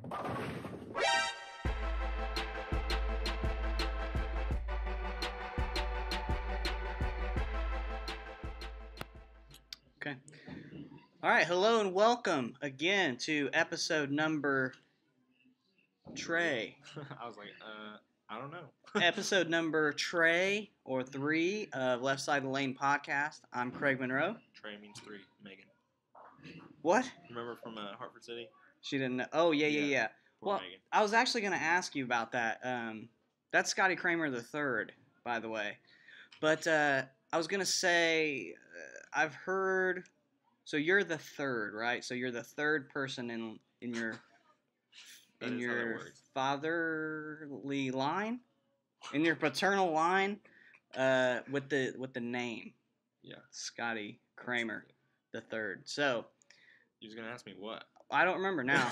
Okay. All right. Hello and welcome again to episode number Trey. I was like, I don't know. Episode number Trey or 3 of Left Side of the Lane podcast. I'm Craig Monroe. Trey means 3, Megan. What? Remember from Hartford City? She didn't know. Oh, yeah. Poor Well, Megan. I was actually going to ask you about that. That's Scotty Kramer the third, by the way. But I was going to say, I've heard... So you're the third, right? So you're the third person in your fatherly line, in your paternal line, with the name. Yeah. Scotty Kramer the third. So you was gonna ask me what? I don't remember now.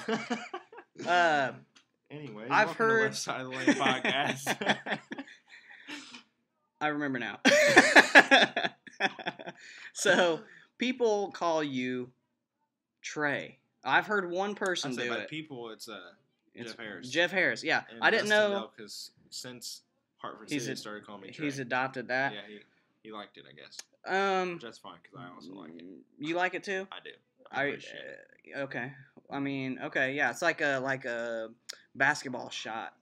Anyway, I've heard Left Side of the Lane podcast. I remember now. So people call you Trey. I've heard one person do by it. People, it's Jeff Harris. Jeff Harris, yeah. And I didn't know because since Hartford City started calling me Trey. He's adopted that. Yeah, he liked it, I guess. Which that's fine because I also like it. You like it too? I do. I appreciate it. Okay. I mean, okay, yeah. It's like a basketball shot,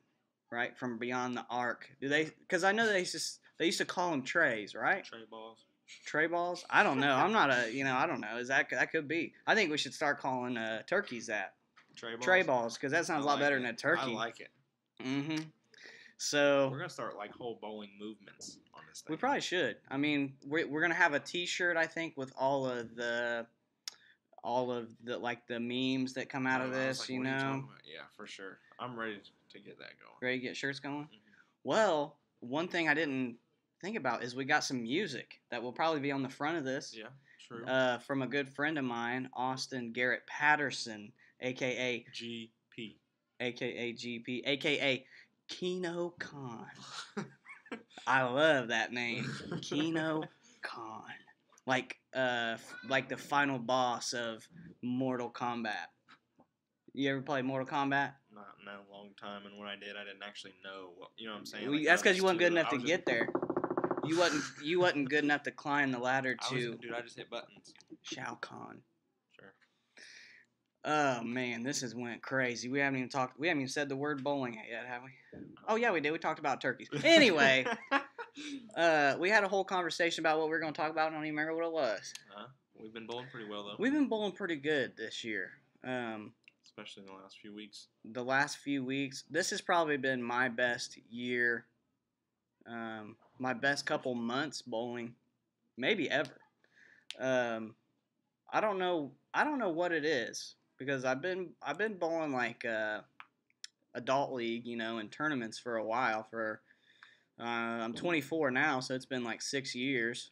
right, from beyond the arc. Do they? Because I know they used to call them trays, right? Trey balls. Trey balls? I don't know. I'm not a, I don't know. That could be. I think we should start calling turkeys that. Trey balls, because that sounds a lot better than a turkey. I like it. Mm-hmm. So we're gonna start like whole bowling movements on this thing. We probably should. I mean, we're gonna have a T-shirt, I think, with all of the like the memes that come out of this. Like, you know. Yeah, for sure. I'm ready to get that going. Ready to get shirts going? Mm-hmm. Well, one thing I didn't think about is we got some music that will probably be on the front of this. Yeah, true. From a good friend of mine, Austin Garrett Patterson, a.k.a. GP. A.k.a. GP, a.k.a. Kino Khan. I love that name. Kino Khan. Like the final boss of Mortal Kombat. You ever play Mortal Kombat? Not in a long time, and when I did, I didn't actually know what, you know what I'm saying? Like, that's because you weren't good enough to get there. You wasn't good enough to climb the ladder to. I just hit buttons. Shao Kahn. Sure. Oh man, this has went crazy. We haven't even said the word bowling yet, have we? Oh yeah, we did. We talked about turkeys. Anyway, we had a whole conversation about what we were going to talk about. I don't even remember what it was. We've been bowling pretty well though. We've been bowling pretty good this year. Especially in the last few weeks. The last few weeks. This has probably been my best year. My best couple months bowling, maybe ever. I don't know what it is because I've been bowling like adult league, in tournaments for a while. I'm 24 now, so it's been like 6 years,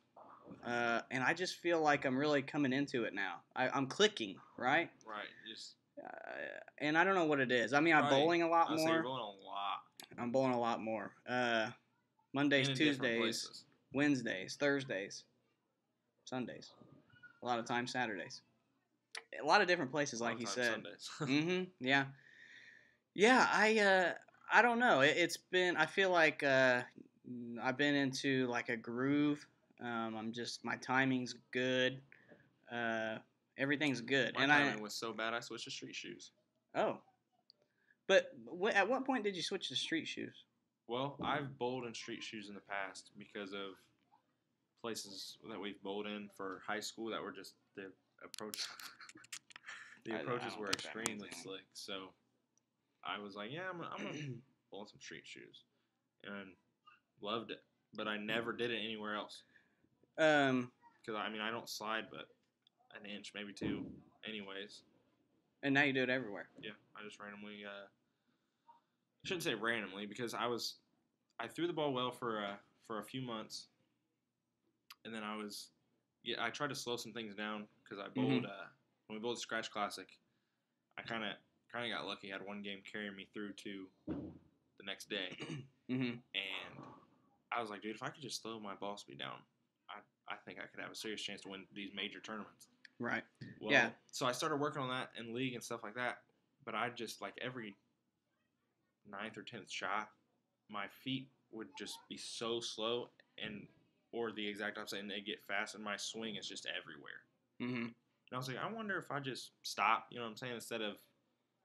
and I just feel like I'm really coming into it now. I'm clicking, right? Right. And I don't know what it is. I mean, I'm bowling a lot more. You're bowling a lot. I'm bowling a lot more. Mondays, Tuesdays, Wednesdays, Thursdays, Sundays. A lot of times Saturdays. A lot of different places, like you said. Sundays. Yeah. Yeah, I don't know. It's been, I feel like I've been into like a groove. My timing's good. Everything's good. My timing was so bad I switched to street shoes. Oh. But at what point did you switch to street shoes? Well, I've bowled in street shoes in the past because of places that we've bowled in for high school that were just the approaches were extremely slick. So I was like, yeah, I'm gonna bowl in some street shoes, and loved it. But I never did it anywhere else. Because I don't slide, but an inch, maybe 2, anyways. And now you do it everywhere. Yeah, I just randomly. Shouldn't say randomly because I threw the ball well for a few months, and then I tried to slow some things down because I bowled when we bowled Scratch Classic. I kind of got lucky. I had one game carry me through to the next day, and I was like, dude, if I could just slow my ball speed down, I think I could have a serious chance to win these major tournaments. Right. Well, yeah. So I started working on that in league and stuff like that. but I just like every ninth or 10th shot, my feet would just be so slow or the exact opposite, and they get fast, and my swing is just everywhere. Mm-hmm. And I was like, I wonder if I just stop, you know what I'm saying, instead of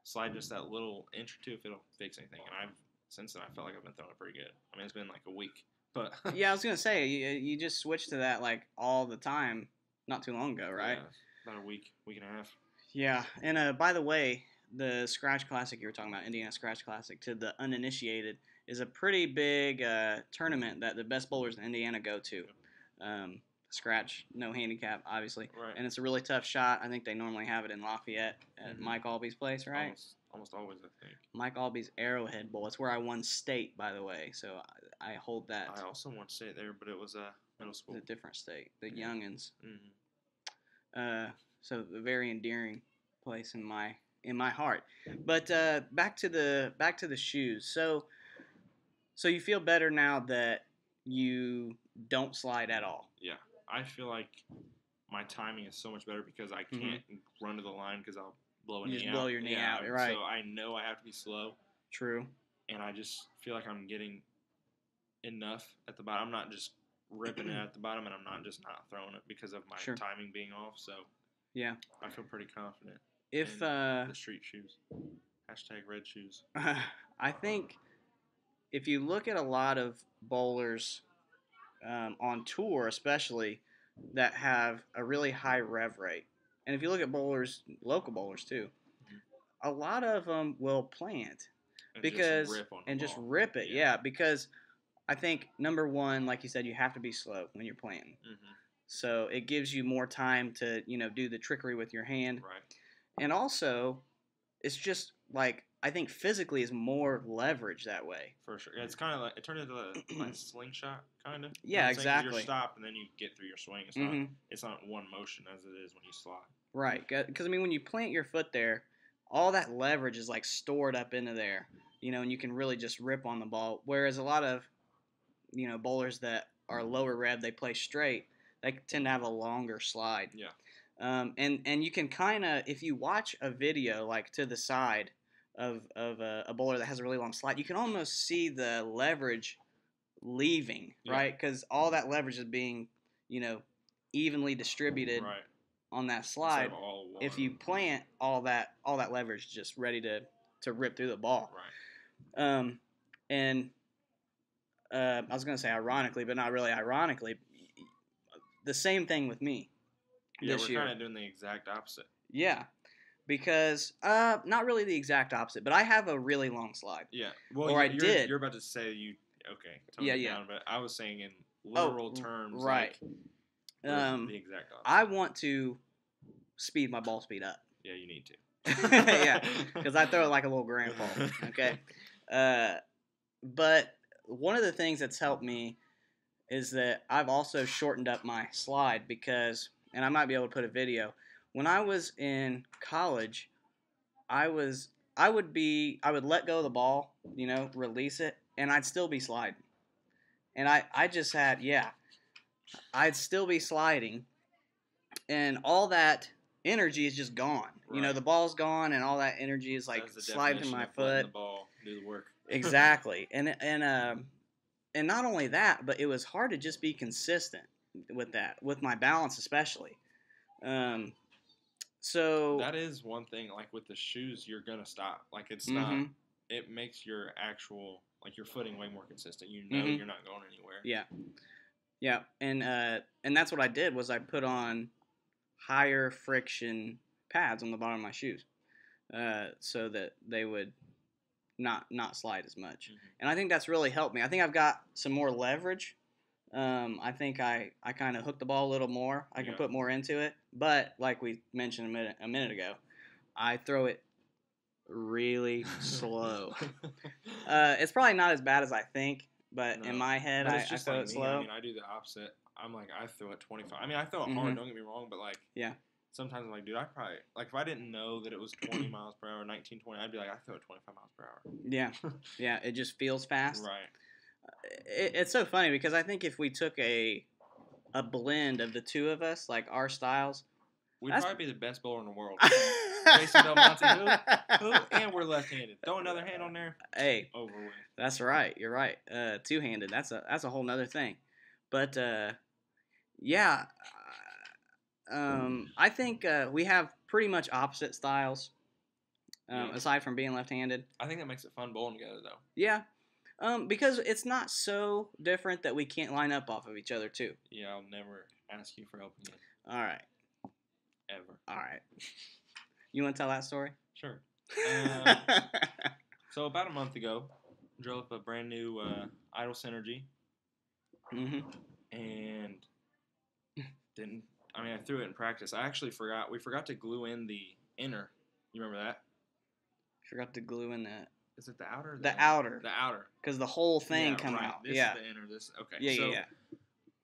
slide just that little inch or two, if it'll fix anything. And since then I felt like I've been throwing it pretty good. I mean, it's been like a week, but Yeah, I was gonna say you just switched to that like all the time, not too long ago, right? Yeah, about a week and a half. Yeah, and by the way, the Scratch Classic you were talking about, Indiana Scratch Classic, to the uninitiated, is a pretty big tournament that the best bowlers in Indiana go to. Scratch, no handicap, obviously, Right. and it's a really tough shot. I think they normally have it in Lafayette at Mike Alby's place, right? Almost always, I think. Mike Alby's Arrowhead Bowl. It's where I won state, by the way, so I hold that. I also won state there, but it was a middle school. It's a different state, the Youngins. Mm-hmm. So a very endearing place in my heart. But back to the shoes. So you feel better now that you don't slide at all. Yeah, I feel like my timing is so much better because I can't run to the line because I'll blow a knee out. You just blow your knee out, right? So I know I have to be slow. True. And I just feel like I'm getting enough at the bottom. I'm not just ripping it at the bottom, and I'm not just not throwing it because of my timing being off. So yeah, I feel pretty confident. If the street shoes, #red shoes. I think if you look at a lot of bowlers on tour, especially that have a really high rev rate, and if you look at bowlers, local bowlers too, a lot of them will plant and just rip it. Yeah, because I think number one, like you said, you have to be slow when you're planting. Mm-hmm. So it gives you more time to do the trickery with your hand. Right. And also, it's just like I think physically is more leverage that way. For sure. Yeah, it's kind of like it turned into a slingshot kind of. Yeah, exactly. You stop and then you get through your swing. It's not one motion as it is when you slide. Right. Because I mean, when you plant your foot there, all that leverage is like stored up into there, and you can really just rip on the ball. Whereas a lot of bowlers that are lower rev, they play straight, they tend to have a longer slide. Yeah. And you can kind of, if you watch a video like to the side of a bowler that has a really long slide, you can almost see the leverage leaving, right? Because all that leverage is being, evenly distributed on that slide. If you plant all that leverage just ready to rip through the ball. Right. And I was going to say ironically, but not really ironically, the same thing with me. Yeah, we're kind of doing the exact opposite. Yeah, because not really the exact opposite, but I have a really long slide. Yeah, well, You're about to say tone it down, but I was saying in literal terms, right? Like, the exact opposite. I want to speed my ball speed up. Yeah, you need to. Yeah, because I throw it like a little grandpa. Okay, but one of the things that's helped me is that I've also shortened up my slide because. And I might be able to put a video. When I was in college, I would let go of the ball, release it, and I'd still be sliding. And I just had, I'd still be sliding, and all that energy is just gone. Right. The ball's gone, and all that energy is like sliding to my foot. The ball do the work. Exactly, and not only that, but it was hard to just be consistent with my balance especially. So that is one thing, like with the shoes, you're gonna stop. Like it's not. It makes your actual your footing way more consistent. You're not going anywhere. Yeah, and that's what I did was I put on higher friction pads on the bottom of my shoes, so that they would not slide as much. And I think that's really helped me. I think I've got some more leverage. I think I kind of hook the ball a little more. I can put more into it. But like we mentioned a minute ago, I throw it really slow. It's probably not as bad as I think, but in my head, I throw it slow. I mean, I do the opposite. I'm like, I throw it 25. I mean, I throw it hard, don't get me wrong, but sometimes I'm like, dude, I probably, if I didn't know that it was 20 miles per hour, 19, 20, I'd be like, I throw it 25 miles per hour. Yeah, it just feels fast. Right. It's so funny because I think if we took a blend of the two of us, like our styles, we'd probably be the best bowler in the world. Jason Belmonte, who? And we're left-handed. Throw another hand on there. Hey, over with. that's right. You're right. Two-handed. That's a whole nother thing. But yeah, I think we have pretty much opposite styles. Aside from being left-handed. I think that makes it fun bowling together, though. Yeah. Because it's not so different that we can't line up off of each other too. Yeah, I'll never ask you for help again. All right. Ever. All right. You want to tell that story? Sure. So about a month ago, drove up a brand new Idle Synergy. Mm-hmm. And didn't. I mean, I threw it in practice. I actually forgot. We forgot to glue in the inner. You remember that? Forgot to glue in that. Is it the outer? Or the inner? outer. The outer. Because the whole thing come right. out. This yeah. is the inner. This. Okay. Yeah, so yeah.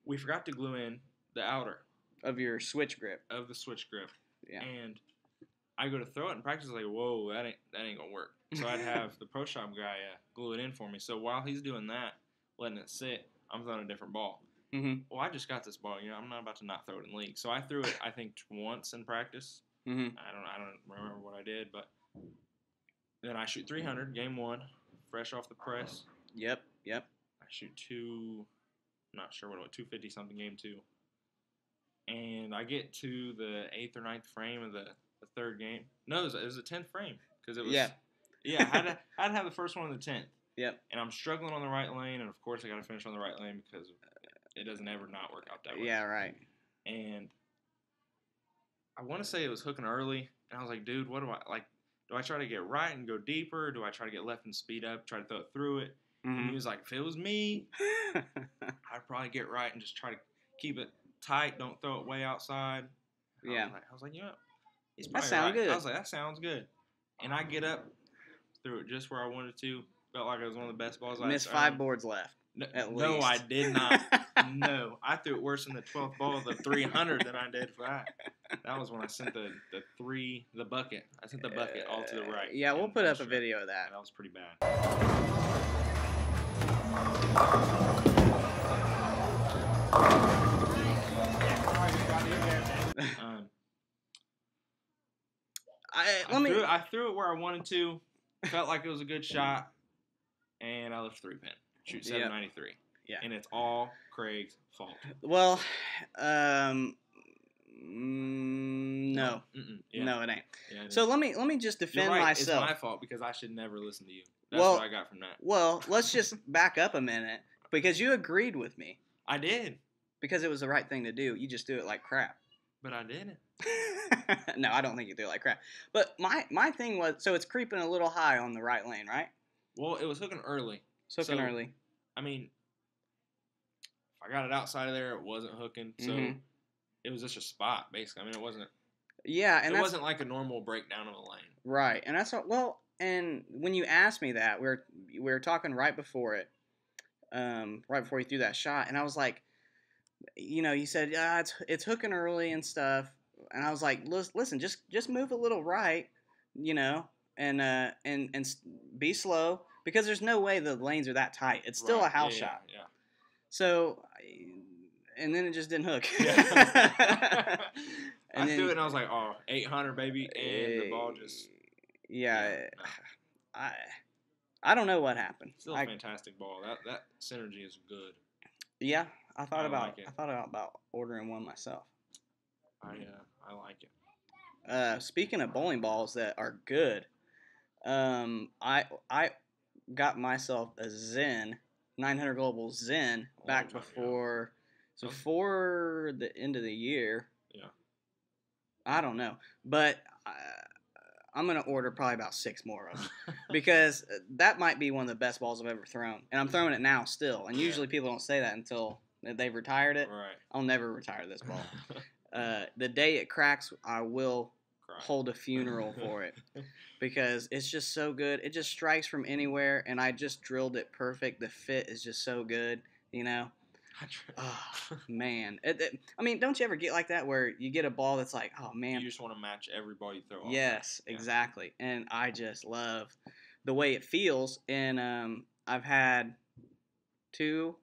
We forgot to glue in the outer Of your switch grip. of the switch grip. Yeah. And I go to throw it in practice. Like, whoa, that ain't gonna work. So I'd have the pro shop guy glue it in for me. So while he's doing that, letting it sit, I'm throwing a different ball. Mm-hmm. Well, I just got this ball. I'm not about to not throw it in league. So I threw it, I think, once in practice. Mm-hmm. I don't remember what I did, but then I shoot 300, game one, fresh off the press. Yep. I shoot not sure what it was, 250 something, game two. And I get to the 8th or ninth frame of the third game. No, it was a 10th frame because it was. Yeah, I had to have the first one in the 10th. Yep. And I'm struggling on the right lane, and of course I got to finish on the right lane because it doesn't ever not work out that way. Yeah, right. And I want to say it was hooking early, and I was like, dude, what do I like? Do I try to get right and go deeper? Do I try to get left and speed up, try to throw it through it? Mm-hmm. And he was like, if it was me, I'd probably get right and just try to keep it tight. Don't throw it way outside. Yeah. I was like, you know, he's That probably sounds right. good. I was like, that sounds good. And I get up, threw it just where I wanted to. Felt like it was one of the best balls I missed 5 boards left. No, I did not. No, I threw it worse in the 12th ball of the 300 than I did for that. That was when I sent the bucket. I sent the bucket all to the right. Yeah, we'll put up a video of that. That was pretty bad. I threw it where I wanted to. Felt like it was a good shot, and I left 3-pin. Shoot 793. Yeah. And it's all Craig's fault. Well, no. Yeah. No, it ain't. Yeah, so let me just defend You're right. myself. It's my fault because I should never listen to you. That's Well, what I got from that. Well, let's just back up a minute because you agreed with me. I did. Because it was the right thing to do. You just do it like crap. But I didn't. No, I don't think you do it like crap. But my thing was, so it's creeping a little high on the right lane, right? Well, it was hooking early. It's hooking early. I mean, if I got it outside of there, it wasn't hooking. So it was just a spot, basically. I mean, it wasn't. Yeah, and it wasn't like a normal breakdown of the lane. Right, and that's what. Well, and when you asked me that, we were talking right before it, right before you threw that shot, and I was like, you said, yeah, it's hooking early and stuff, and I was like, listen, just move a little right, and be slow because there's no way the lanes are that tight. It's still a house shot. Yeah. So, and then it just didn't hook. Yeah. I threw it and I was like, 800, baby, and the ball just. Yeah. I don't know what happened. Still a fantastic ball. That synergy is good. Yeah, I thought about ordering one myself. I like it. Speaking of bowling balls that are good, I got myself a Zen 900 Global Zen back before the end of the year. Yeah. I don't know, but I'm gonna order probably about 6 more of them because that might be one of the best balls I've ever thrown, and I'm throwing it now still. And usually people don't say that until they've retired it. Right. I'll never retire this ball. The day it cracks, I will hold a funeral for it because it's just so good. It just strikes from anywhere, and I just drilled it perfect. The fit is just so good, Oh, man. I mean, don't you ever get like that where you get a ball that's like, oh, man. You just want to match every ball you throw off. Yes, exactly. And I just love the way it feels. And I've had 2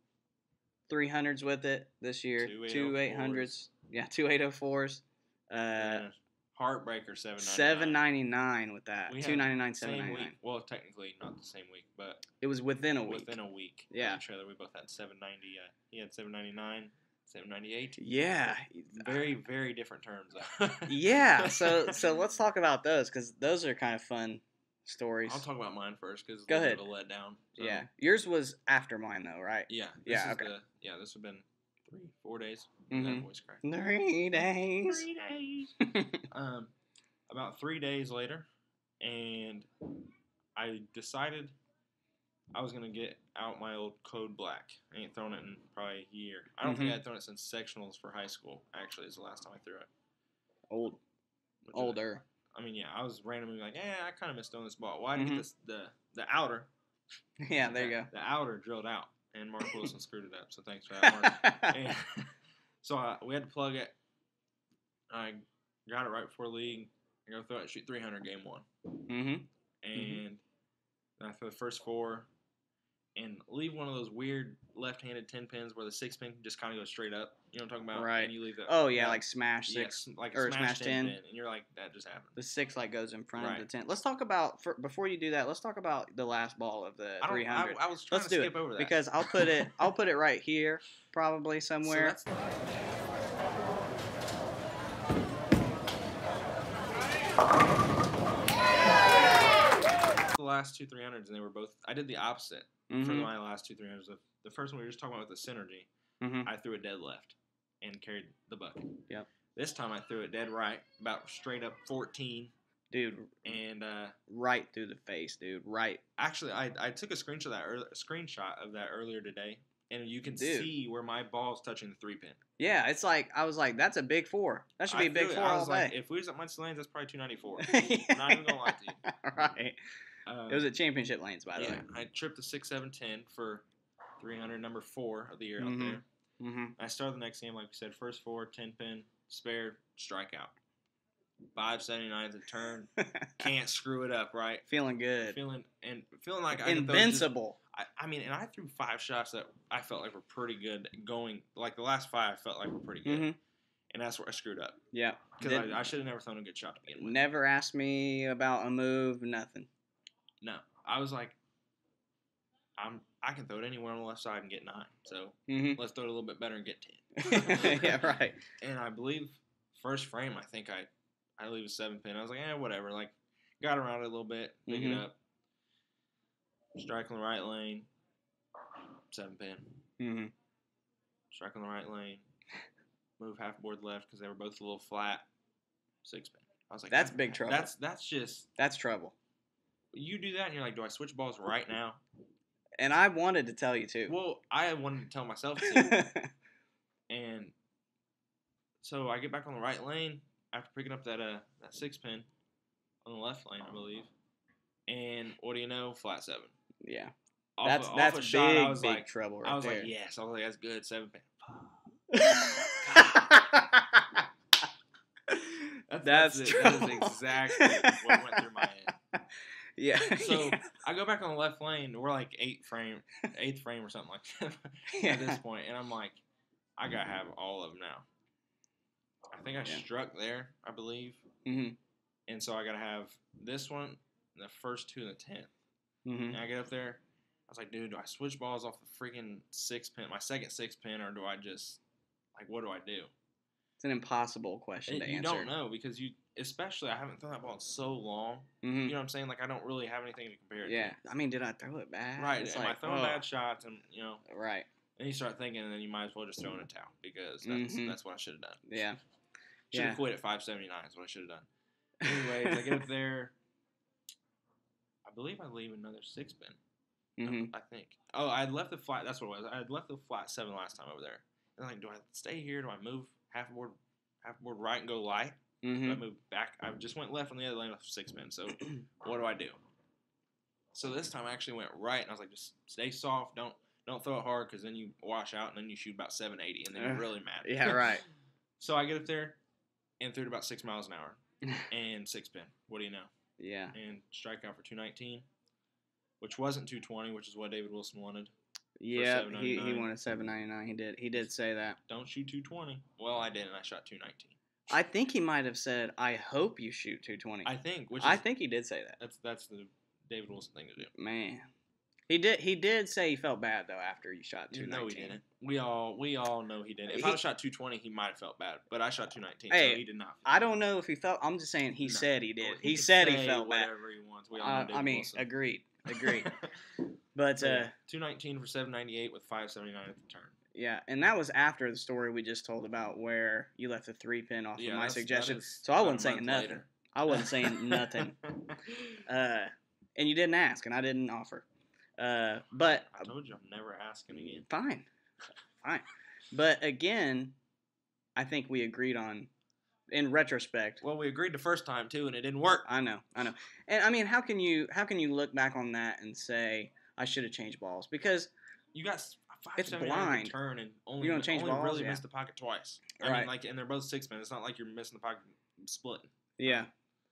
300s with it this year. 2 800s. Yeah, 2 804s. Heartbreaker, $7.99. $7.99 with that. We had $2.99, same $7.99. week. Well, technically not the same week, but It was within a week. within a week. Yeah. The trailer we both had $7.90. He had $7.99, $7.98. Yeah. Very, very different terms. Yeah. So let's talk about those because those are kind of fun stories. I'll talk about mine first because it's Go a ahead. little bit of a letdown. So, Yeah. Yours was after mine though, right? Yeah. Yeah. Okay. This would have been 4 days. Mhm. That voice crack. 3 days. 3 days. About 3 days later, and I decided I was gonna get out my old Code Black. I ain't thrown it in probably a year. I don't think I had thrown it since sectionals for high school. Actually, is the last time I threw it. Older. I mean, yeah, I was randomly like, I kind of missed throwing this ball. Well, I get this the outer. Yeah, there you go. The outer drilled out, and Mark Wilson screwed it up. So thanks for that, Mark. And so we had to plug it. I got it right before league. I go throw it, shoot 300 game one. And I throw the first 4 and leave one of those weird left-handed 10 pins where the 6 pin just kind of goes straight up. You know what I'm talking about? Right. And you leave the like smash 6 like or a smash 10 pin, and you're like, that just happened. The 6 like goes in front Right. of the 10. Let's talk about before you do that. Let's talk about the last ball of the 300. I was trying Let's to do skip it over that because I'll put it right here probably somewhere. So the last 2 300s, and they were both. I did the opposite for my last 2 300s. The first one we were just talking about with the synergy. I threw it dead left and carried the bucket. Yep. This time I threw it dead right, about straight up 14. Dude, and right through the face, dude. Right. Actually, I took a screenshot of that earlier today, and you can see where my ball's touching the 3 pin. Yeah, it's like I was like, that's a big 4. That should be a big 4 all day. Like, if we was at Muncie Lanes, that's probably 294. Not even gonna lie to you. Right. It was at championship lanes, by the way. I tripped the 6 7 10 for 300, number 4 of the year out there. I started the next game, like we said, first 4, 10 pin, spare, strikeout. 579 is a turn. Can't screw it up, right? Feeling good. Feeling like invincible. I mean, and I threw 5 shots that I felt like were pretty good going. Like the last 5 felt like were pretty good. And that's where I screwed up. Yeah. Because I should have never thrown a good shot to begin with. Never asked me about a move, nothing. No. I was like, I can throw it anywhere on the left side and get 9. So let's throw it a little bit better and get 10. Yeah, right. And I believe first frame, I think I leave a 7 pin. I was like, whatever. Like, got around it a little bit, pick it up, strike on the right lane, 7 pin. Strike on the right lane, move half board left because they were both a little flat, 6 pin. I was like, that's big trouble. That's trouble. You do that and you're like, do I switch balls right now? And I wanted to tell you too. Well, I wanted to tell myself too. And so I get back on the right lane after picking up that 6 pin on the left lane, I believe. And what do you know? Flat 7. Yeah. Off That's a shot, big, I was big like, trouble right there. I was like, yes. I was like, that's good. 7 pin. That is exactly what went through my head. Yeah. So I go back on the left lane. We're like 8th frame or something like that at this point, and I'm like, I gotta have all of them now. I think I struck there, I believe, and so I gotta have this one, and the first 2 and the 10th. And I get up there, I was like, dude, do I switch balls off the freaking 6 pin, my second 6 pin, or do I just what do I do? It's an impossible question to answer. You don't know because especially I haven't thrown that ball in so long. You know what I'm saying? Like I don't really have anything to compare it to. Yeah. I mean, did I throw it bad? Right. It's Am I throwing bad shots? And Right. And you start thinking, and then you might as well just throw in a towel because that's what I should have done. Yeah. Should have quit at 579 is what I should have done. Anyways, I get up there. I believe I leave another 6 pin. I think. Oh, I had left the flat. That's what it was. I had left the flat 7 last time over there. And like, do I stay here? Do I move half board right and go light? Do I move back? I just went left on the other lane with 6 pin. So what do I do? So this time I actually went right, and I was like, just stay soft. Don't throw it hard because then you wash out, and then you shoot about 780, and then you're really mad. Yeah, right. So I get up there and threw it about 6 miles an hour and 6 pin. What do you know? Yeah. And strike out for 219, which wasn't 220, which is what David Wilson wanted. Yeah, he wanted 799. He did say that. Don't shoot 220. Well, I did, and I shot 219. I think he might have said, "I hope you shoot 220." I think, I think he did say that. That's the David Wilson thing to do. Man, he did say he felt bad though after he shot 219. No, he didn't. We all know he didn't. If I shot 220, he might have felt bad, but I shot 219, so he did not. I don't know if he felt. I'm just saying he said he did. Well, he said he felt bad. Whatever he wants. We all know David Wilson. Agreed. But 219 for 798 with 579 at the turn. Yeah, and that was after the story we just told about where you left the 3-pin off of my suggestion. So I wasn't saying nothing. Later. I wasn't saying nothing. And you didn't ask, and I didn't offer. But I told you I'm never asking again. Fine. But again, I think we agreed on, in retrospect. Well, we agreed the first time too, and it didn't work. I know. And I mean, how can you look back on that and say I should have changed balls? Because you got it's blind. Turn and only balls, really missed the pocket twice. I mean, and they're both 6-pin. It's not like you're missing the pocket splitting. Yeah,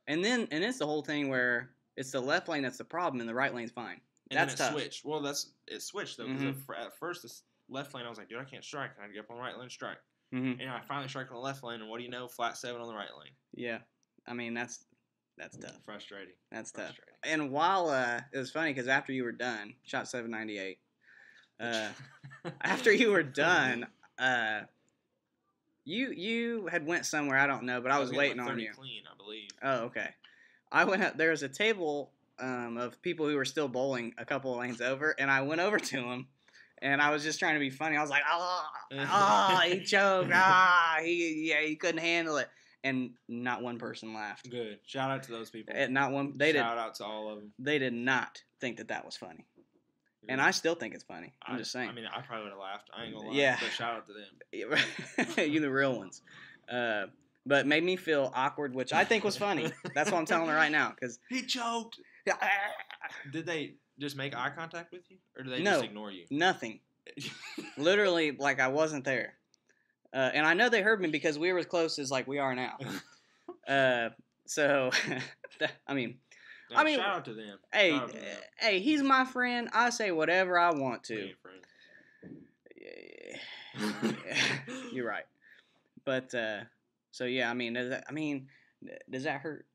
and it's the whole thing where it's the left lane that's the problem, and the right lane's fine. And that's then it tough. switched. Well, it switched though, because at first the left lane I was like, dude, I can't strike. And I'd get up on the right lane and strike. And I finally strike on the left lane, and what do you know? Flat 7 on the right lane. Yeah, I mean that's tough. Frustrating. That's tough. And while it was funny because after you were done, shot 798. After you were done, you had went somewhere, I don't know, but I was waiting on you. Clean, I believe. Oh, okay. I went up. There was a table of people who were still bowling a couple of lanes over, and I went over to them, and I was just trying to be funny. I was like, he choked. He couldn't handle it. And not one person laughed. Good. Shout out to those people. Not one. Shout out to all of them. They did not think that was funny. And I still think it's funny. I'm just saying. I mean, I probably would have laughed. I ain't gonna lie. Yeah. But shout out to them. You the real ones. But made me feel awkward, which I think was funny. That's what I'm telling her right now. Cause he choked. Did they just make eye contact with you? Or did they just ignore you? Nothing. Literally, like I wasn't there. And I know they heard me because we were as close as like we are now. So, I mean, shout out to them. Hey, he's my friend. I say whatever I want to. You're right. But so yeah, I mean, does that hurt?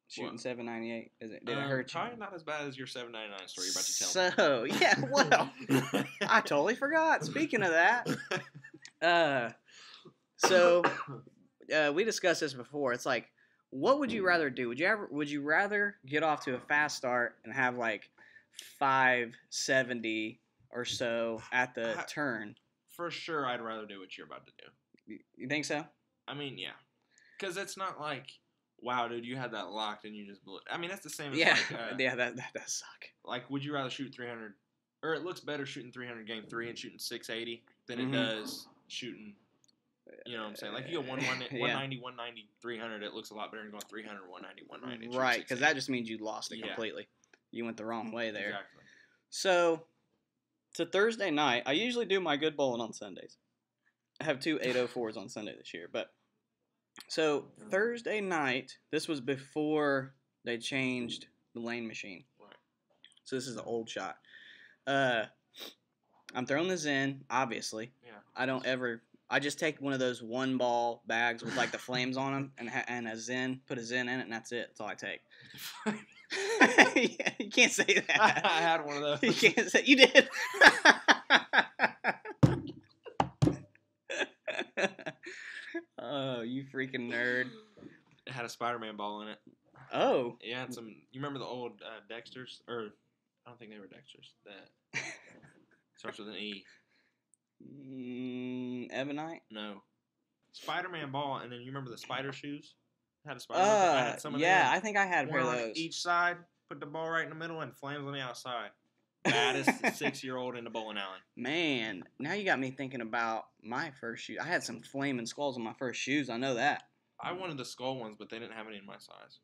Shooting 798? Did it hurt you? Probably not as bad as your 799 story you're about to So tell me. yeah, well, I totally forgot. Speaking of that, so we discussed this before. It's like, what would you rather do? Would you rather get off to a fast start and have like 570 or so at the turn? For sure, I'd rather do what you're about to do. You think so? I mean, yeah, because it's not like, wow, dude, you had that locked and you just blew it. I mean, that's the same as yeah, that does suck. Like, would you rather shoot 300, or it looks better shooting 300 game 3 and shooting 680 than it does shooting, you know what I'm saying? Like, you go 190, 190, 300, it looks a lot better than going 300, 190, 190. Right, because that just means you lost it completely. You went the wrong way there. Exactly. So, to Thursday night, I usually do my good bowling on Sundays. I have 2 804s on Sunday this year, but so Thursday night, this was before they changed the lane machine. Right. So this is an old shot. I'm throwing this in, obviously. Yeah. I just take one of those 1-ball bags with like the flames on them and put a Zen in it, and that's it. That's all I take. Yeah, you can't say that. I had one of those. You can't say you did. Oh, you freaking nerd. It had a Spider-Man ball in it. Oh. Yeah, and you remember the old Dexters? Or, I don't think they were Dexters. That starts with an E. Ebonite? No. Spider-Man ball, and then you remember the spider shoes? It had a Spider-Man. I had some of them. I think I had a pair of One those. on each side, put the ball right in the middle, and flames on the outside. Baddest 6-year-old in the bowling alley. Man, now you got me thinking about my first shoe. I had some flaming skulls on my first shoes. I know that. I wanted the skull ones, but they didn't have any in my size.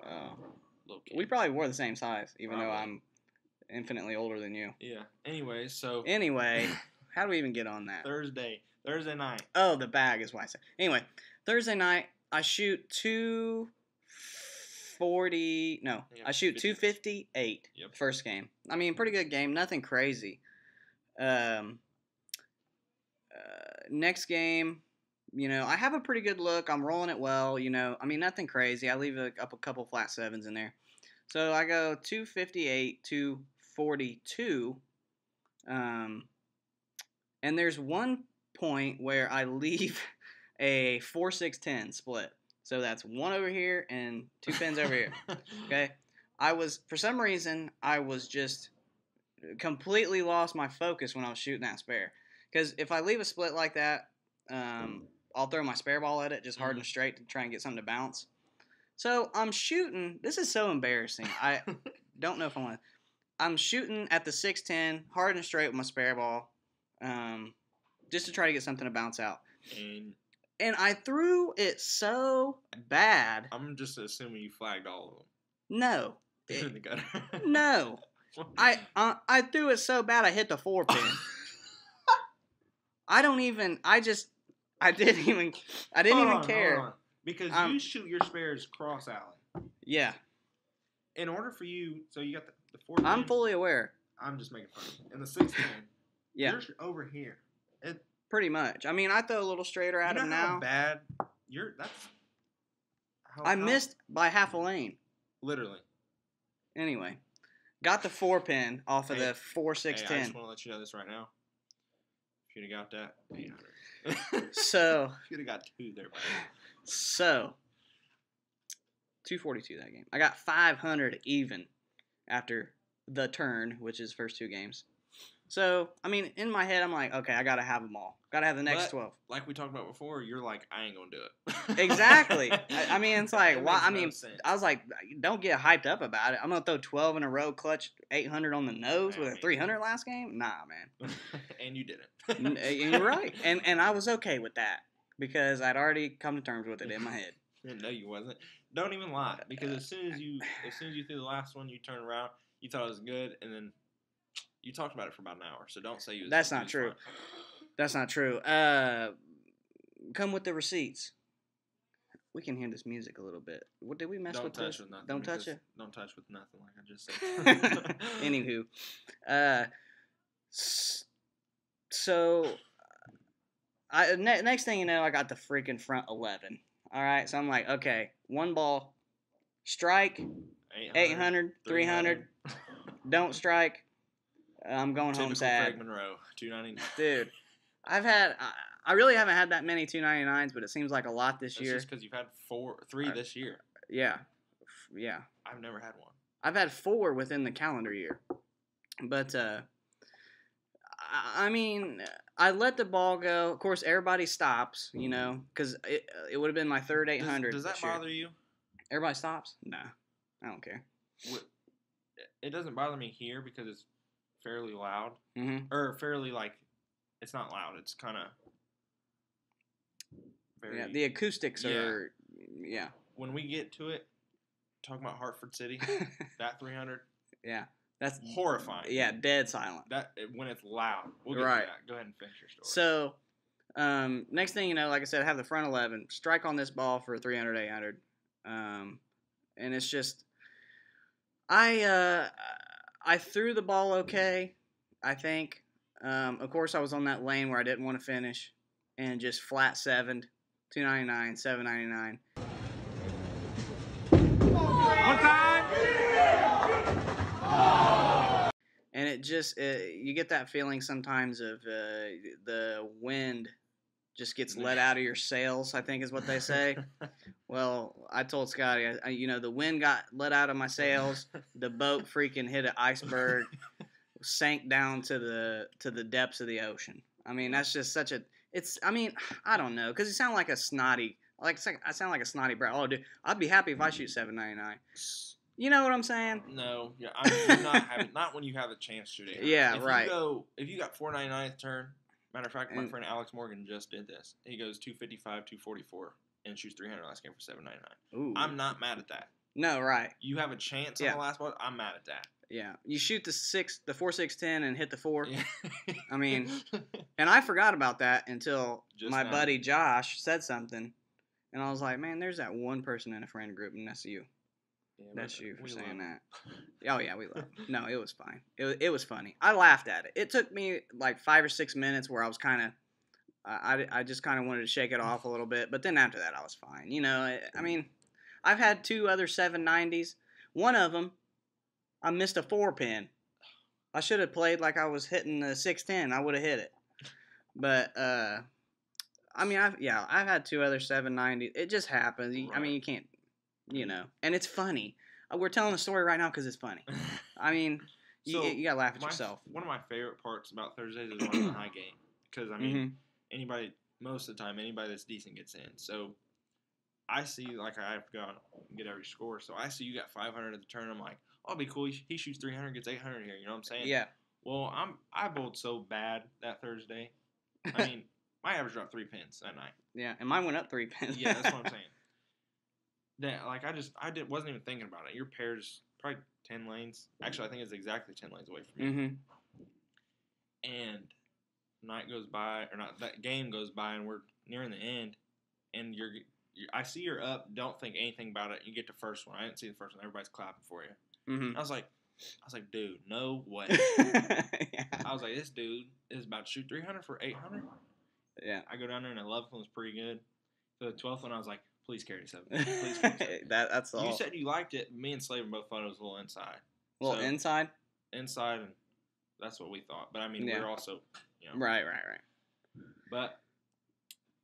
Oh. We probably wore the same size, even though I'm infinitely older than you. Yeah. Anyway, how do we even get on that? Thursday night. Oh, the bag is why I said. Anyway, Thursday night, I shoot 240. No, Yeah, I shoot 258. Yep. First game. I mean, pretty good game. Nothing crazy. Next game, I have a pretty good look. I'm rolling it well. I mean, nothing crazy. I leave up a couple flat sevens in there. So I go 258, 242. Um, and there's one point where I leave a 4-6-10 split. So that's one over here and two pins over here. Okay. For some reason, I was just completely lost my focus when I was shooting that spare. Because if I leave a split like that, I'll throw my spare ball at it just hard and straight to try and get something to bounce. So I'm shooting. This is so embarrassing. I don't know if I want to. I'm shooting at the 6-10 hard and straight with my spare ball, just to try to get something to bounce out. And I threw it so bad. I'm just assuming you flagged all of them. No. In the gutter. No. I threw it so bad I hit the 4-pin. I didn't even care. Hold on. Because you shoot your spares cross alley. Yeah. In order for you, so you got the 4-pin. I'm fully aware. I'm just making fun of you. And the 6-10. Yeah. You're over here. Pretty much. I mean, I throw a little straighter at him now. How bad I missed by half a lane. Literally. Anyway, got the 4-pin off of the 4-6-10. I just want to let you know this right now. If you'd have got that, 800. So. If you'd have got 2 there, buddy. So. 242 that game. I got 500 even after the turn, which is first 2 games. So, I mean, in my head, I'm like, okay, I got to have them all. Got to have the next 12. Like we talked about before, you're like, I ain't going to do it. Exactly. I mean, it's like, why? I mean, sense. I was like, don't get hyped up about it. I'm going to throw 12 in a row, clutch 800 on the nose with a 300 last game? Nah, man. And you didn't. You're right. And I was okay with that because I'd already come to terms with it in my head. No, you wasn't. Don't even lie. Because as soon as you threw the last one, you turned around, you thought it was good, and then you talked about it for about an hour. So don't say you was. That's not true. That's not true. Come with the receipts. We can hear this music a little bit. What did we mess with? Don't touch with nothing. Don't touch it. Don't touch with nothing, like I just said. Anywho, so next thing you know, I got the freaking front 11. All right, so I'm like, okay, one ball, strike, 800, 300, don't strike. I'm going home sad. Craig Monroe, 299. Dude, I really haven't had that many 299s, but it seems like a lot this year. That's just because you've had 3 this year. Yeah. I've never had one. I've had 4 within the calendar year. But, I mean, I let the ball go. Of course, everybody stops, because it would have been my third 800. Does that bother you? Everybody stops? No, I don't care. It doesn't bother me here because it's fairly loud. Mm-hmm. Or fairly, it's not loud. It's kind of very... Yeah, the acoustics are... Yeah. When we get to it, talking about Hartford City, that 300... Yeah. That's horrifying. Yeah, dead silent. When it's loud. We'll get to that. Go ahead and finish your story. So, next thing you know, like I said, I have the front 11. Strike on this ball for 300, 800. And it's just... I threw the ball okay, I think. Of course, I was on that lane where I didn't want to finish. And just flat 7'd. 299, 799. One time! And it just, you get that feeling sometimes of the wind just gets let out of your sails, I think is what they say. Well, I told Scotty, the wind got let out of my sails. The boat freaking hit an iceberg, sank down to the depths of the ocean. I mean, that's just such a, I don't know, because you sound like a snotty, I sound like a snotty brat. Oh, dude, I'd be happy if I shoot 799. You know what I'm saying? No, I'm not happy. Not when you have a chance to do it. Yeah, right. If you got 499th turn, matter of fact, my friend Alex Morgan just did this. He goes 255, 244, and shoots 300 last game for 799. Ooh. I'm not mad at that. No, right. You have a chance on the last ball. I'm mad at that. Yeah, you shoot the 4-6-10 and hit the 4. Yeah. I mean, and I forgot about that until my buddy Josh said something, and I was like, man, there's that one person in a friend group, and that's you. Yeah, that's you for saying that. Oh yeah, we love it. No, it was fine. It was funny. I laughed at it. It took me like 5 or 6 minutes where I was kind of I just kind of wanted to shake it off a little bit. But then after that, I was fine. You know, I mean, I've had 2 other 790s. One of them, I missed a 4-pin. I should have played like I was hitting the 610. I would have hit it. But I mean, I've had 2 other 790s. It just happens. I mean, you can't, you know. And it's funny. We're telling a story right now because it's funny. I mean, So you gotta laugh at yourself. One of my favorite parts about Thursdays is running the high game because I mean, most of the time, anybody that's decent gets in. So I see, like, I have to go out and get every score. So I see you got 500 at the turn. I'm like, oh, it'll be cool. He shoots 300, gets 800 here. You know what I'm saying? Yeah. Well, I bowled so bad that Thursday. I mean, my average dropped 3 pins that night. Yeah, and mine went up 3 pins. Yeah, that's what I'm saying. That, like, wasn't even thinking about it. Your pair's probably 10 lanes. Actually, I think it's exactly 10 lanes away from you. And night goes by, or not, that game goes by, and we're nearing the end, and I see you're up, don't think anything about it. You get to first one. I didn't see the first one. Everybody's clapping for you. I was like, dude, no way. Yeah. I was like, this dude is about to shoot 300 for 800. Yeah. I go down there, and the 11th one was pretty good. So the 12th one, I was like, please carry 7. Please carry 7. That's all. You said you liked it. Me and Slavin both thought it was a little inside. A little inside? Inside, and that's what we thought. But, I mean, we're also, you know. Right. But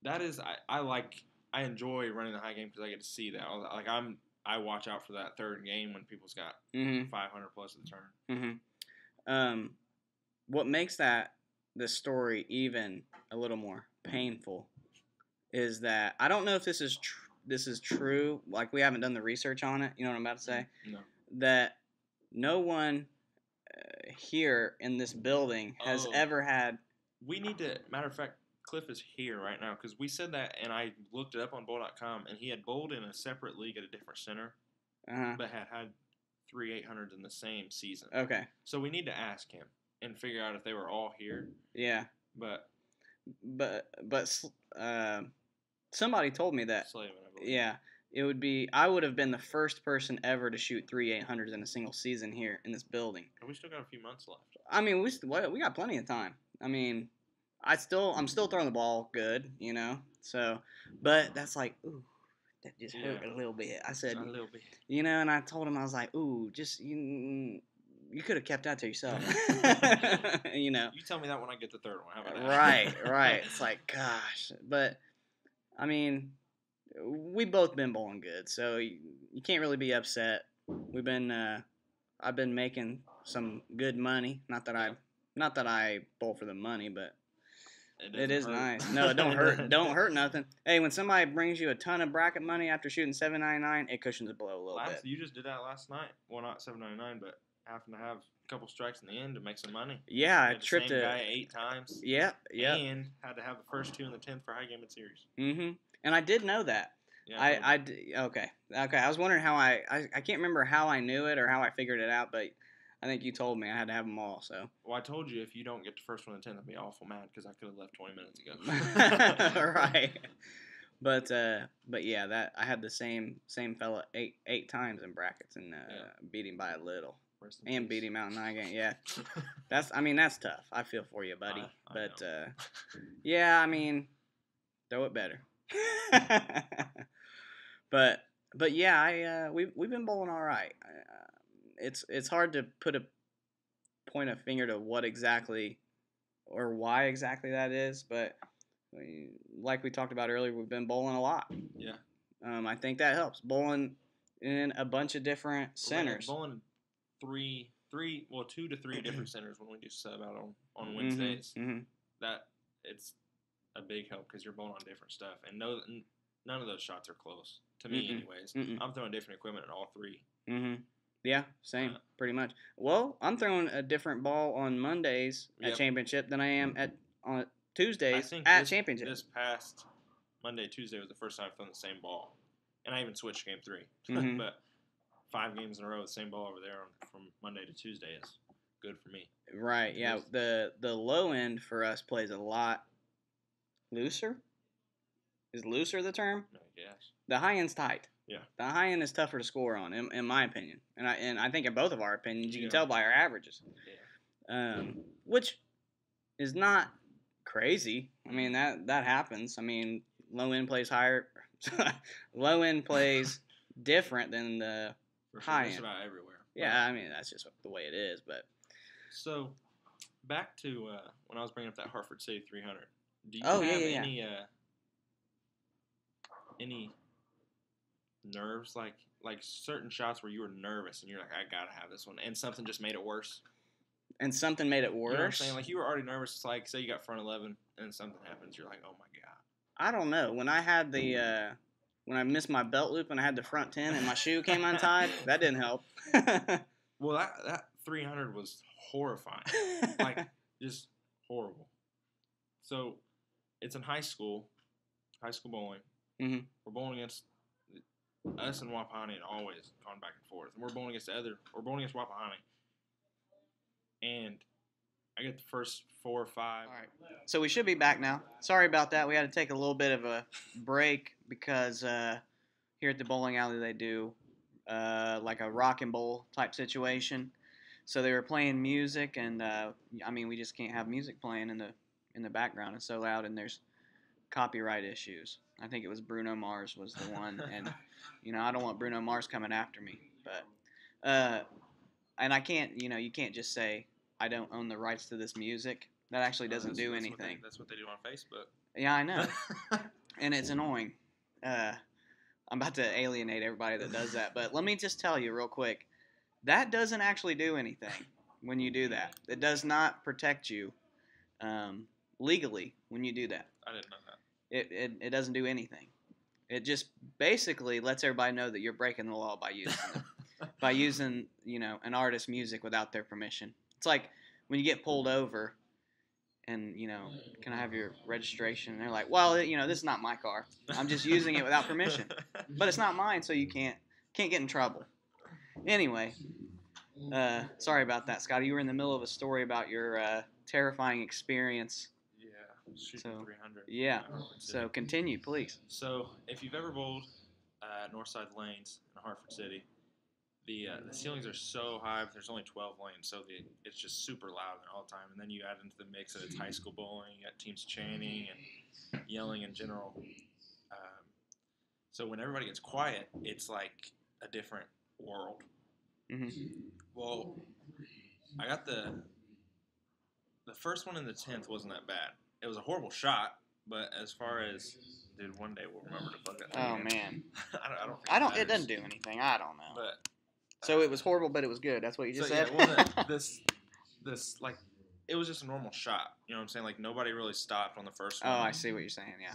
that is, I enjoy running the high game because I get to see that. Like, I watch out for that third game when people's got 500 plus at the turn. What makes the story even a little more painful is that I don't know if this is true. Like, we haven't done the research on it. You know what I'm about to say? No. That no one here in this building has ever had. We need to. Matter of fact, Cliff is here right now because we said that, and I looked it up on bowl.com, and he had bowled in a separate league at a different center, but had 3 800s in the same season. Okay. So we need to ask him and figure out if they were all here. Yeah. But somebody told me that. Slavin, I believe. Yeah. It would be. I would have been the first person ever to shoot 3 800s in a single season here in this building. And we still got a few months left. I mean, we got plenty of time. I mean, I'm still throwing the ball good, you know. So, but that's like, ooh, that just hurt a little bit. I said, a little bit. You know, and I told him, I was like, ooh, just you could have kept that to yourself. You know. You tell me that when I get the third one. How about that? Right. It's like, gosh, but I mean. We've both been bowling good, so you can't really be upset. I've been making some good money. Not that I bowl for the money, but it is nice. No, it don't hurt. Don't hurt nothing. Hey, when somebody brings you a ton of bracket money after shooting 799, it cushions the blow a little bit. You just did that last night. Well, not 799, but having to have a couple strikes in the end to make some money. Yeah, I tripped the same guy 8 times. Yeah. And had to have the first 2 and the 10th for high game and series. And I did know that. Yeah, okay. I was wondering how I can't remember how I knew it or how I figured it out, but I think you told me I had to have them all. So. Well, I told you if you don't get the first one and 10th, I'd be awful mad because I could have left 20 minutes ago. Right. But yeah, that I had the same fella 8 times in brackets and beat him by a little. And beat him out in the high game. Yeah. That's tough. I feel for you, buddy. But yeah, I mean, throw it better. But yeah, we've been bowling all right. It's hard to point a finger to what exactly or why exactly that is, but like we talked about earlier, we've been bowling a lot. Yeah. I think that helps. Bowling in a bunch of different centers. Bowling 2 to 3 different centers when we do sub out on Wednesdays. That it's a big help because you're bowling on different stuff, and none of those shots are close to me, anyways. I'm throwing different equipment at all 3. Yeah, same, pretty much. Well, I'm throwing a different ball on Mondays at championship than I am on Tuesdays at championship. This past Monday, Tuesday was the first time I've thrown the same ball, and I even switched game 3. But 5 games in a row, the same ball over there from Monday to Tuesday is good for me. Right. Yeah. The low end for us plays a lot looser. Is looser the term? I guess. The high end's tight. Yeah. The high end is tougher to score on, in my opinion, and I think in both of our opinions, you can tell by our averages. Yeah. Which is not crazy. I mean that happens. I mean, low end plays higher. Low end plays different than the For sure, high just end. about everywhere. Yeah, I mean that's just the way it is. But So, back to when I was bringing up that Hartford City 300. Do you oh have yeah. any nerves like certain shots where you were nervous and you're like, I gotta have this one, and something just made it worse? And something made it worse. You know what I'm saying? Like, you were already nervous. It's like, say you got front 11 and something happens, you're like, oh my god. I don't know. When I had when I missed my belt loop and I had the front 10 and my shoe came untied, that didn't help. Well, that 300 was horrifying. Like, just horrible. So, it's in high school bowling. Mm-hmm. We're bowling against us and Wapahani had always gone back and forth. And we're bowling against Wapahani. And I get the first 4 or 5. All right. So we should be back now. Sorry about that. We had to take a little bit of a break because here at the bowling alley they do like a rock and bowl type situation. So they were playing music, and I mean we just can't have music playing in the background. It's so loud, and there's copyright issues. I think it was Bruno Mars was the one, and I don't want Bruno Mars coming after me, but and I can't, you can't just say I don't own the rights to this music. That actually doesn't do anything. That's what they do on Facebook. Yeah, I know, and it's annoying. I'm about to alienate everybody that does that, but let me just tell you real quick, that doesn't actually do anything when you do that. It does not protect you legally when you do that. I didn't know that. It doesn't do anything. It just basically lets everybody know that you're breaking the law by using an artist's music without their permission. It's like when you get pulled over and can I have your registration? And they're like, well, this is not my car. I'm just using it without permission. But it's not mine, so you can't get in trouble. Anyway, sorry about that, Scotty. You were in the middle of a story about your terrifying experience. Shooting 300. Yeah. So continue, please. So if you've ever bowled at Northside Lanes in Hartford City, the ceilings are so high, but there's only 12 lanes, so it's just super loud there all the time. And then you add into the mix that it's high school bowling, you got teams chanting and yelling in general. So when everybody gets quiet, it's like a different world. Mm-hmm. Well, I got the first one in the 10th wasn't that bad. It was a horrible shot, but as far as, dude, one day we'll remember to fuck that thing. Oh in. Man, I don't. It doesn't do anything. I don't know. But so it was horrible, but it was good. That's what you just said. Yeah, it wasn't this like it was just a normal shot. You know what I'm saying? Like nobody really stopped on the first one. Oh, I see what you're saying. Yeah.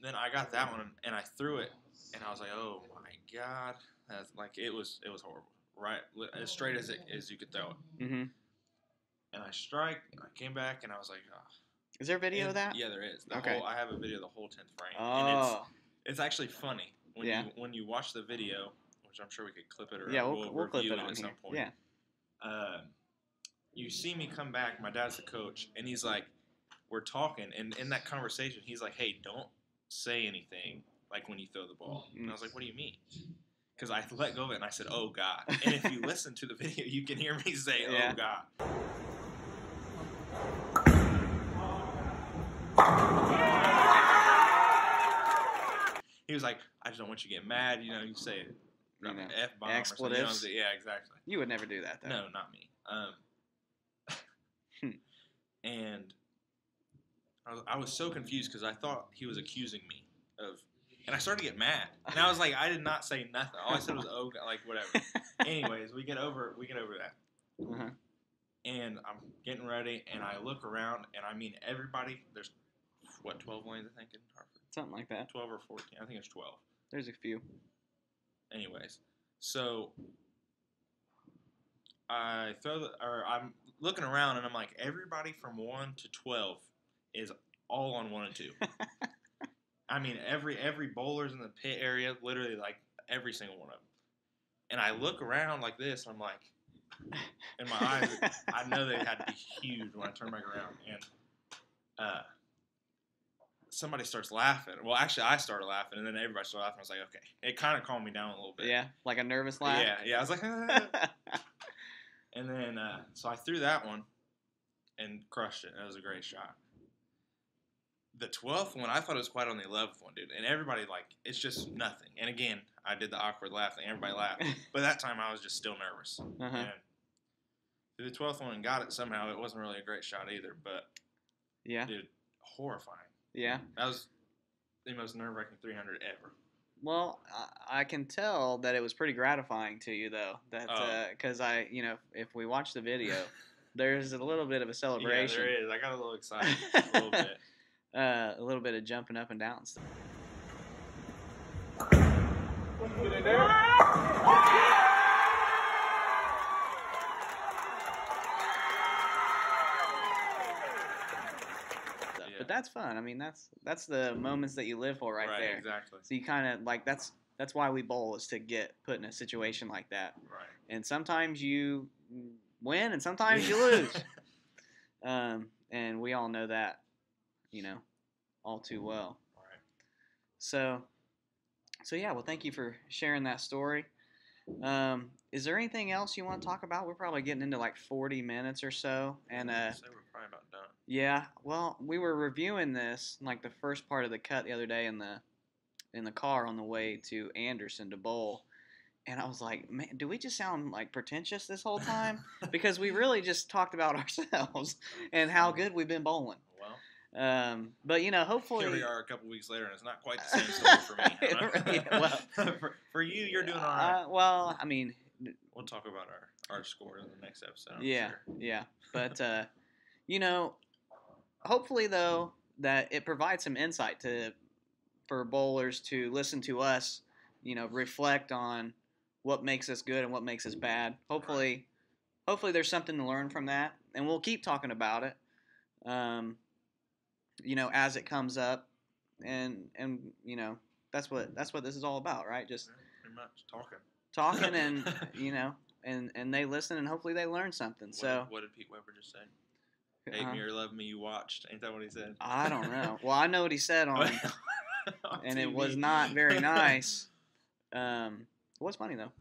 Then I got that one and I threw it, and I was like, oh my god, that's like it was horrible. Right, as straight as you could throw it. Mm-hmm. And I strike, and I came back, and I was like, oh. Is there video of that? Yeah, there is. Okay. I have a video of the whole 10th frame. Oh. And it's actually funny when you watch the video, which I'm sure we could clip it or we'll clip review it it on at here. some point. Yeah. You see me come back, my dad's the coach, and he's like, we're talking, and in that conversation, he's like, hey, don't say anything like when you throw the ball. And I was like, what do you mean? Because I let go of it and I said, oh God. And if you listen to the video, you can hear me say, oh God. He was like, I just don't want you to get mad. You say F-bomb expletives. Or something. Yeah, exactly. You would never do that, though. No, not me. And I was so confused because I thought he was accusing me of, and I started to get mad. And I was like, I did not say nothing. All I said was, oh, like whatever. Anyways, we get over that. Uh-huh. And I'm getting ready, and I look around, and I mean everybody. There's 12 lanes I think in Hartford. Something like that. 12 or 14. I think it's 12. There's a few. Anyways, so I'm looking around, and I'm like, everybody from 1 to 12 is all on 1 and 2. I mean, every bowler's in the pit area, literally like every single one of them. And I look around like this, and I'm like, in my eyes, I know they had to be huge when I turn back around. And somebody starts laughing. Well, actually, I started laughing, and then everybody started laughing. I was like, okay. It kind of calmed me down a little bit. Yeah, like a nervous laugh? Yeah. I was like, and then, so I threw that one and crushed it. That was a great shot. The 12th one, I thought it was quite on the 11th one, dude. And everybody, like, it's just nothing. And again, I did the awkward laugh thing. Everybody laughed. But that time I was just still nervous. Uh-huh. And through the 12th one and got it somehow. It wasn't really a great shot either. But, Yeah. dude, horrifying. Yeah. That was the most nerve-wracking 300 ever. Well, I can tell that it was pretty gratifying to you, though. That because if we watch the video, there's a little bit of a celebration. Yeah, there is. I got a little excited, a little bit. A little bit of jumping up and down and stuff. Get in there. But that's fun. I mean, that's the moments that you live for right there. Exactly. So you kind of like that's why we bowl, is to get put in a situation like that. Right. And sometimes you win, and sometimes you lose. And we all know that, all too well. Right. So yeah. Well, thank you for sharing that story. Is there anything else you want to talk about? We're probably getting into like 40 minutes or so, and I'd say we're probably about done. Yeah. Well, we were reviewing this, like the first part of the cut the other day in the car on the way to Anderson to bowl, and I was like, man, do we just sound like pretentious this whole time? Because we really just talked about ourselves and how good we've been bowling. Well. But hopefully Here we are a couple weeks later, and it's not quite the same story for me. Yeah, well, for you, you're doing all right. Well, I mean, We'll talk about our score in the next episode. I'm yeah, sure. yeah. But hopefully though that it provides some insight for bowlers to listen to us, reflect on what makes us good and what makes us bad. Hopefully there's something to learn from that, and we'll keep talking about it. As it comes up, and that's what this is all about, right? Just pretty much talking, and and they listen, and hopefully they learn something. What did Pete Weber just say? Hate me or love me, you watched. Ain't that what he said? I don't know. Well, I know what he said on and it was not very nice. It was funny though.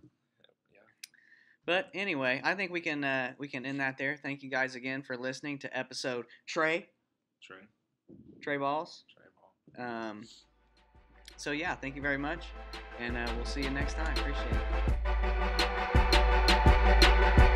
Yeah. But anyway, I think we can end that there. Thank you guys again for listening to episode Trey Balls. So yeah, thank you very much, and we'll see you next time. Appreciate it.